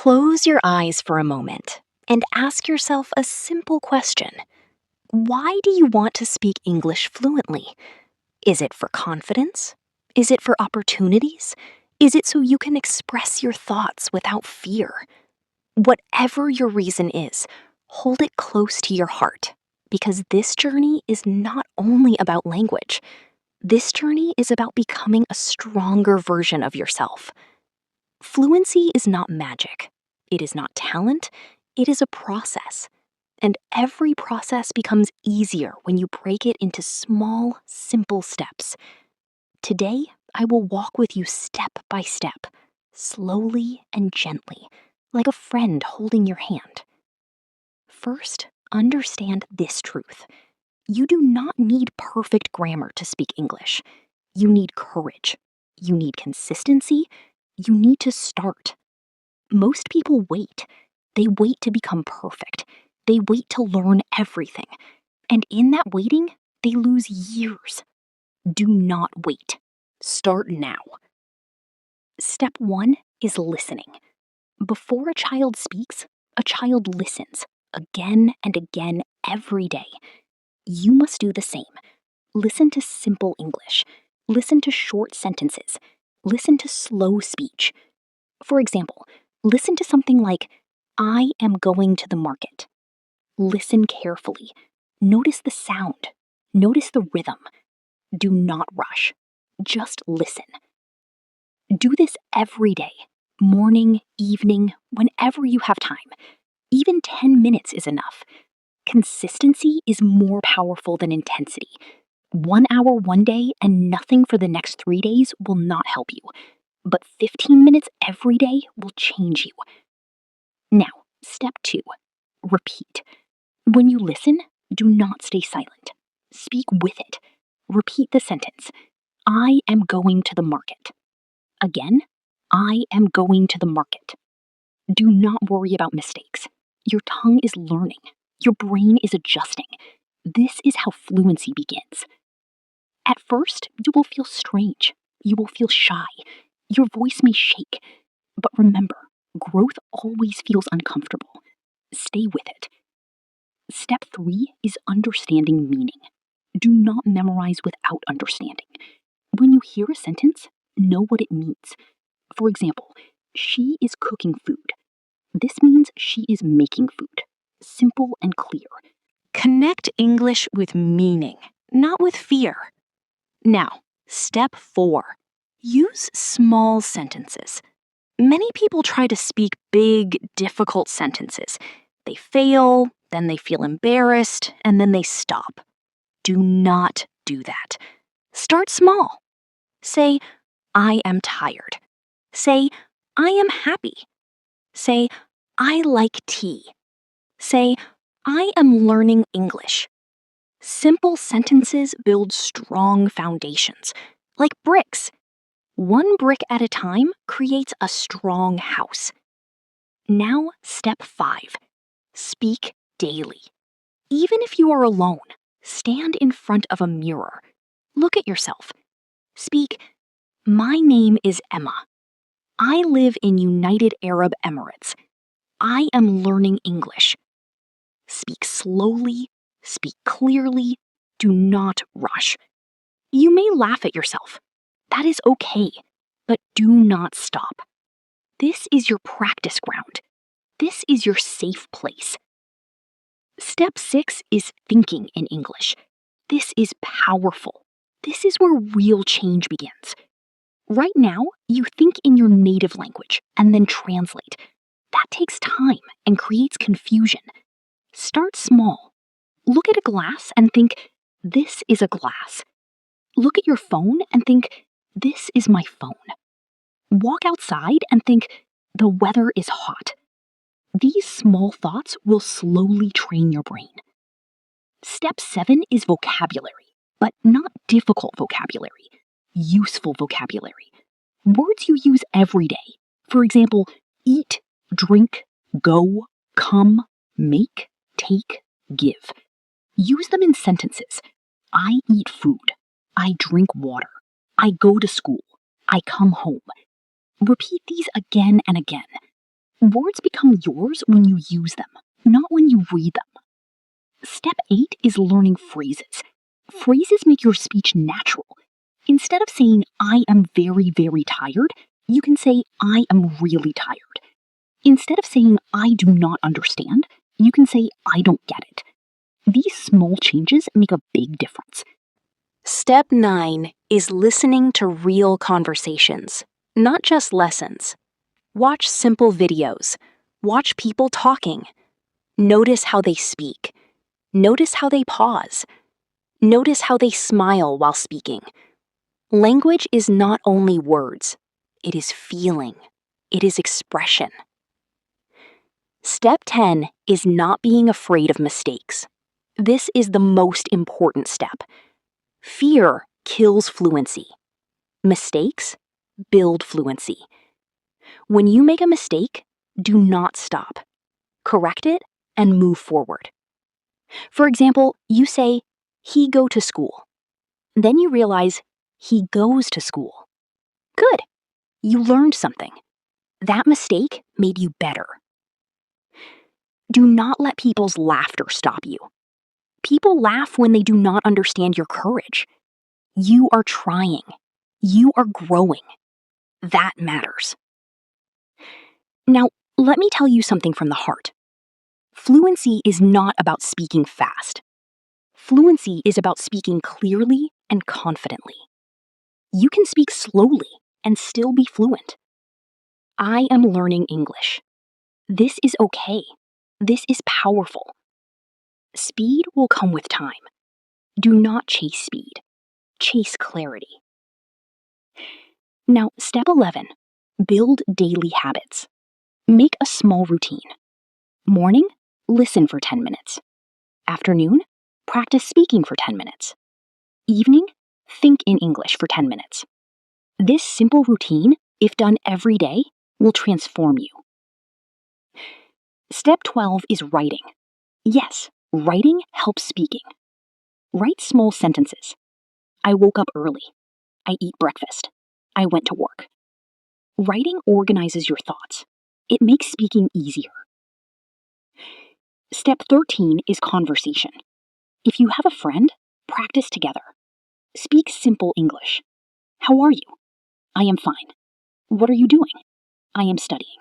Close your eyes for a moment and ask yourself a simple question. Why do you want to speak English fluently? Is it for confidence? Is it for opportunities? Is it so you can express your thoughts without fear? Whatever your reason is, hold it close to your heart, because this journey is not only about language. This journey is about becoming a stronger version of yourself. Fluency is not magic. It is not talent. It is a process. And every process becomes easier when you break it into small, simple steps. Today, I will walk with you step by step, slowly and gently, like a friend holding your hand. First, understand this truth. You do not need perfect grammar to speak English. You need courage. You need consistency. You need to start. Most people wait. They wait to become perfect. They wait to learn everything. And in that waiting, they lose years. Do not wait. Start now. Step 1 is listening. Before a child speaks, a child listens again and again every day. You must do the same. Listen to simple English. Listen to short sentences. Listen to slow speech. For example, listen to something like, I am going to the market. Listen carefully. Notice the sound. Notice the rhythm. Do not rush. Just listen. Do this every day, morning, evening, whenever you have time. Even 10 minutes is enough. Consistency is more powerful than intensity. 1 hour one day and nothing for the next 3 days will not help you. But 15 minutes every day will change you. Now, step 2, repeat. When you listen, do not stay silent. Speak with it. Repeat the sentence. I am going to the market. Again, I am going to the market. Do not worry about mistakes. Your tongue is learning. Your brain is adjusting. This is how fluency begins. At first, you will feel strange. You will feel shy. Your voice may shake. But remember, growth always feels uncomfortable. Stay with it. Step 3 is understanding meaning. Do not memorize without understanding. When you hear a sentence, know what it means. For example, she is cooking food. This means she is making food. Simple and clear. Connect English with meaning, not with fear. Now, step 4. Use small sentences. Many people try to speak big, difficult sentences. They fail, then they feel embarrassed, and then they stop. Do not do that. Start small. Say, I am tired. Say, I am happy. Say, I like tea. Say, I am learning English. Simple sentences build strong foundations, like bricks. One brick at a time creates a strong house. Now, step 5. Speak daily. Even if you are alone, stand in front of a mirror. Look at yourself. Speak, my name is Emma. I live in United Arab Emirates. I am learning English. Speak slowly, speak clearly, do not rush. You may laugh at yourself. That is okay, but do not stop. This is your practice ground. This is your safe place. Step 6 is thinking in English. This is powerful. This is where real change begins. Right now, you think in your native language and then translate. That takes time and creates confusion. Start small. Look at a glass and think, this is a glass. Look at your phone and think, this is my phone. Walk outside and think, the weather is hot. These small thoughts will slowly train your brain. Step 7 is vocabulary, but not difficult vocabulary, useful vocabulary. Words you use every day. For example, eat, drink, go, come, make, take, give. Use them in sentences. I eat food. I drink water. I go to school. I come home. Repeat these again and again. Words become yours when you use them, not when you read them. Step 8 is learning phrases. Phrases make your speech natural. Instead of saying, I am very, very tired, you can say, I am really tired. Instead of saying, I do not understand, you can say, I don't get it. These small changes make a big difference. Step 9 is listening to real conversations, not just lessons. Watch simple videos. Watch people talking. Notice how they speak. Notice how they pause. Notice how they smile while speaking. Language is not only words, it is feeling. It is expression. Step 10 is not being afraid of mistakes. This is the most important step. Fear kills fluency. Mistakes build fluency. When you make a mistake, do not stop. Correct it and move forward. For example, you say, he go to school. Then you realize, he goes to school. Good. You learned something. That mistake made you better. Do not let people's laughter stop you. People laugh when they do not understand your courage. You are trying. You are growing. That matters. Now, let me tell you something from the heart. Fluency is not about speaking fast. Fluency is about speaking clearly and confidently. You can speak slowly and still be fluent. I am learning English. This is okay. This is powerful. Speed will come with time. Do not chase speed. Chase clarity. Now, step 11, build daily habits. Make a small routine. Morning, listen for 10 minutes. Afternoon, practice speaking for 10 minutes. Evening, think in English for 10 minutes. This simple routine, if done every day, will transform you. Step 12 is writing. Yes, writing helps speaking. Write small sentences. I woke up early. I eat breakfast. I went to work. Writing organizes your thoughts. It makes speaking easier. Step 13 is conversation. If you have a friend, practice together. Speak simple English. How are you? I am fine. What are you doing? I am studying.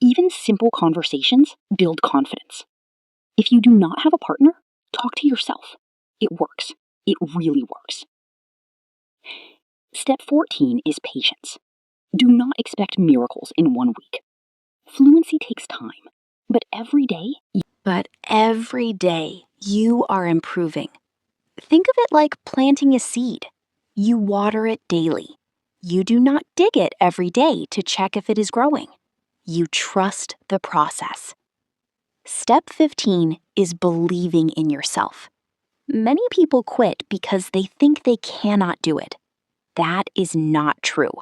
Even simple conversations build confidence. If you do not have a partner, talk to yourself. It works. It really works. Step 14 is patience. Do not expect miracles in 1 week. Fluency takes time, but every day you are improving. Think of it like planting a seed. You water it daily. You do not dig it every day to check if it is growing. You trust the process. Step 15 is believing in yourself. Many people quit because they think they cannot do it. That is not true.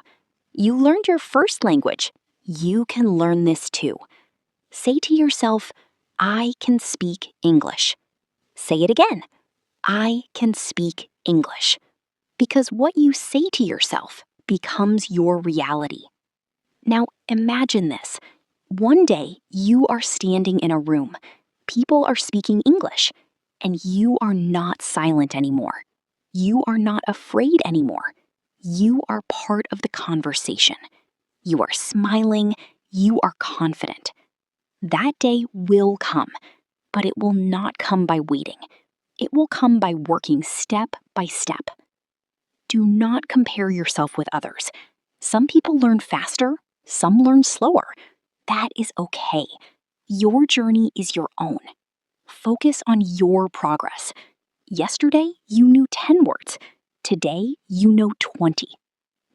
You learned your first language. You can learn this too. Say to yourself, I can speak English. Say it again. I can speak English. Because what you say to yourself becomes your reality. Now imagine this. One day you are standing in a room. People are speaking English, and you are not silent anymore. You are not afraid anymore. You are part of the conversation. You are smiling. You are confident. That day will come, but it will not come by waiting. It will come by working step by step. Do not compare yourself with others. Some people learn faster, some learn slower. That is okay. Your journey is your own. Focus on your progress. Yesterday, you knew 10 words. Today, you know 20.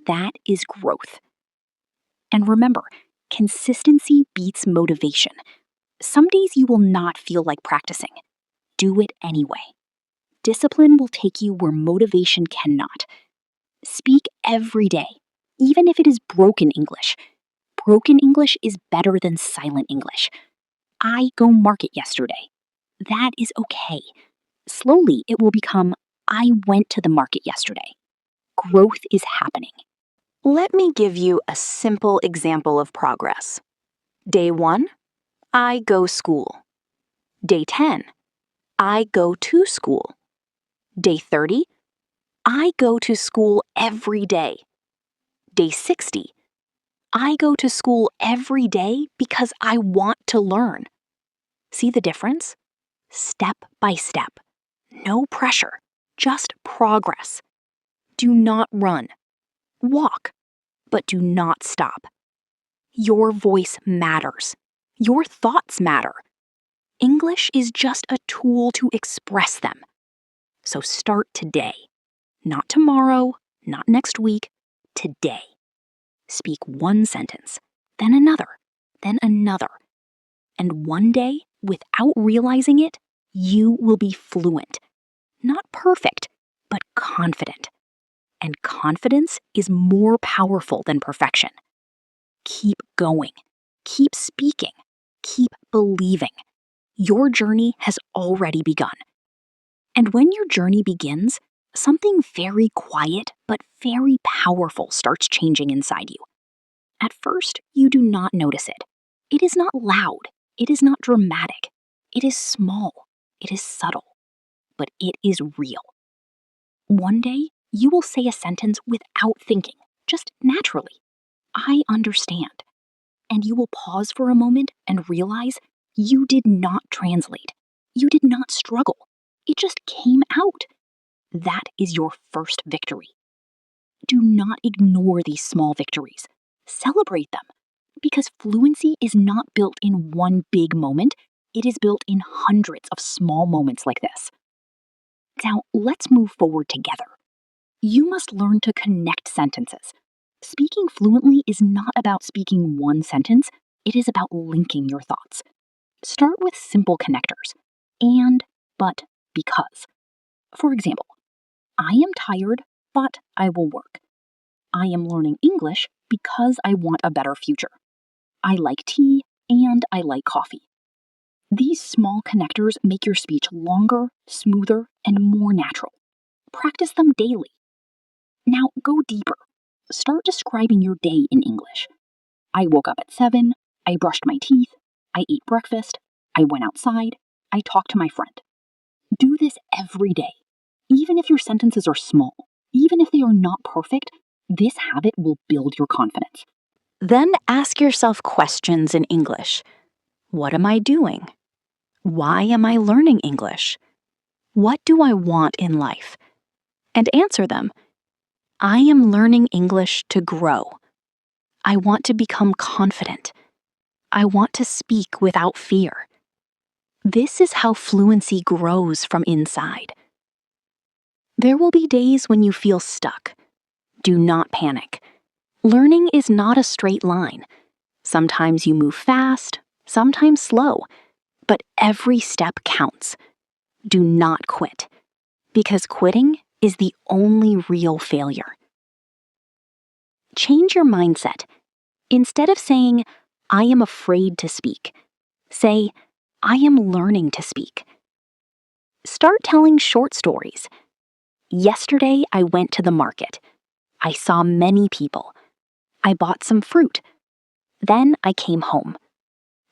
That is growth. And remember, consistency beats motivation. Some days you will not feel like practicing. Do it anyway. Discipline will take you where motivation cannot. Speak every day, even if it is broken English. Broken English is better than silent English. I go market yesterday. That is okay. Slowly, it will become, I went to the market yesterday. Growth is happening. Let me give you a simple example of progress. Day 1, I go school. Day 10, I go to school. Day 30, I go to school every day. Day 60, I go to school every day because I want to learn. See the difference? Step by step. No pressure, just progress. Do not run. Walk, but do not stop. Your voice matters. Your thoughts matter. English is just a tool to express them. So start today. Not tomorrow, not next week, today. Speak one sentence, then another, then another. And one day, without realizing it, you will be fluent. Not perfect, but confident. And confidence is more powerful than perfection. Keep going. Keep speaking. Keep believing. Your journey has already begun. And when your journey begins, something very quiet but very powerful starts changing inside you. At first, you do not notice it. It is not loud. It is not dramatic. It is small. It is subtle. But it is real. One day, you will say a sentence without thinking, just naturally. I understand. And you will pause for a moment and realize you did not translate. You did not struggle. It just came out. That is your first victory. Do not ignore these small victories. Celebrate them. Because fluency is not built in one big moment, it is built in hundreds of small moments like this. Now, let's move forward together. You must learn to connect sentences. Speaking fluently is not about speaking one sentence, it is about linking your thoughts. Start with simple connectors. And, but, because. For example, I am tired, but I will work. I am learning English because I want a better future. I like tea and I like coffee. These small connectors make your speech longer, smoother, and more natural. Practice them daily. Now go deeper. Start describing your day in English. I woke up at 7, I brushed my teeth, I ate breakfast, I went outside, I talked to my friend. Do this every day. Even if your sentences are small, even if they are not perfect, this habit will build your confidence. Then ask yourself questions in English. What am I doing? Why am I learning English? What do I want in life? And answer them. I am learning English to grow. I want to become confident. I want to speak without fear. This is how fluency grows from inside. There will be days when you feel stuck. Do not panic. Learning is not a straight line. Sometimes you move fast, sometimes slow, but every step counts. Do not quit, because quitting is the only real failure. Change your mindset. Instead of saying, I am afraid to speak, say, I am learning to speak. Start telling short stories. Yesterday, I went to the market. I saw many people. I bought some fruit. Then I came home.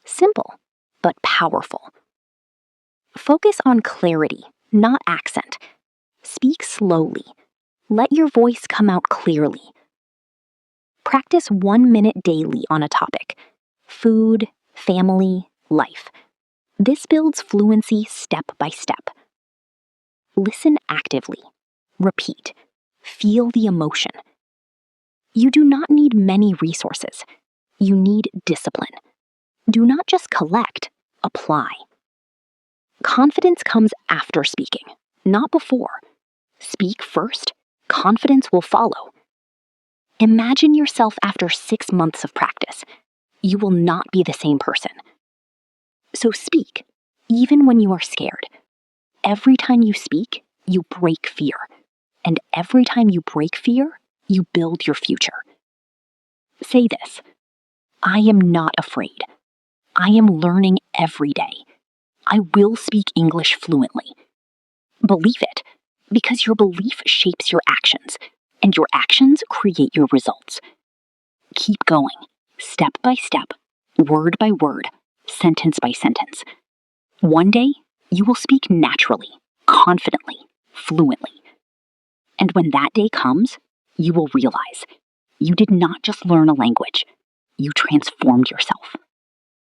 Simple, but powerful. Focus on clarity, not accent. Speak slowly. Let your voice come out clearly. Practice 1 minute daily on a topic: food, family, life. This builds fluency step by step. Listen actively. Repeat. Feel the emotion. You do not need many resources. You need discipline. Do not just collect, apply. Confidence comes after speaking, not before. Speak first, confidence will follow. Imagine yourself after 6 months of practice. You will not be the same person. So speak, even when you are scared. Every time you speak, you break fear. And every time you break fear, you build your future. Say this: I am not afraid. I am learning every day. I will speak English fluently. Believe it, because your belief shapes your actions, and your actions create your results. Keep going, step by step, word by word, sentence by sentence. One day, you will speak naturally, confidently, fluently. And when that day comes, you will realize you did not just learn a language, you transformed yourself.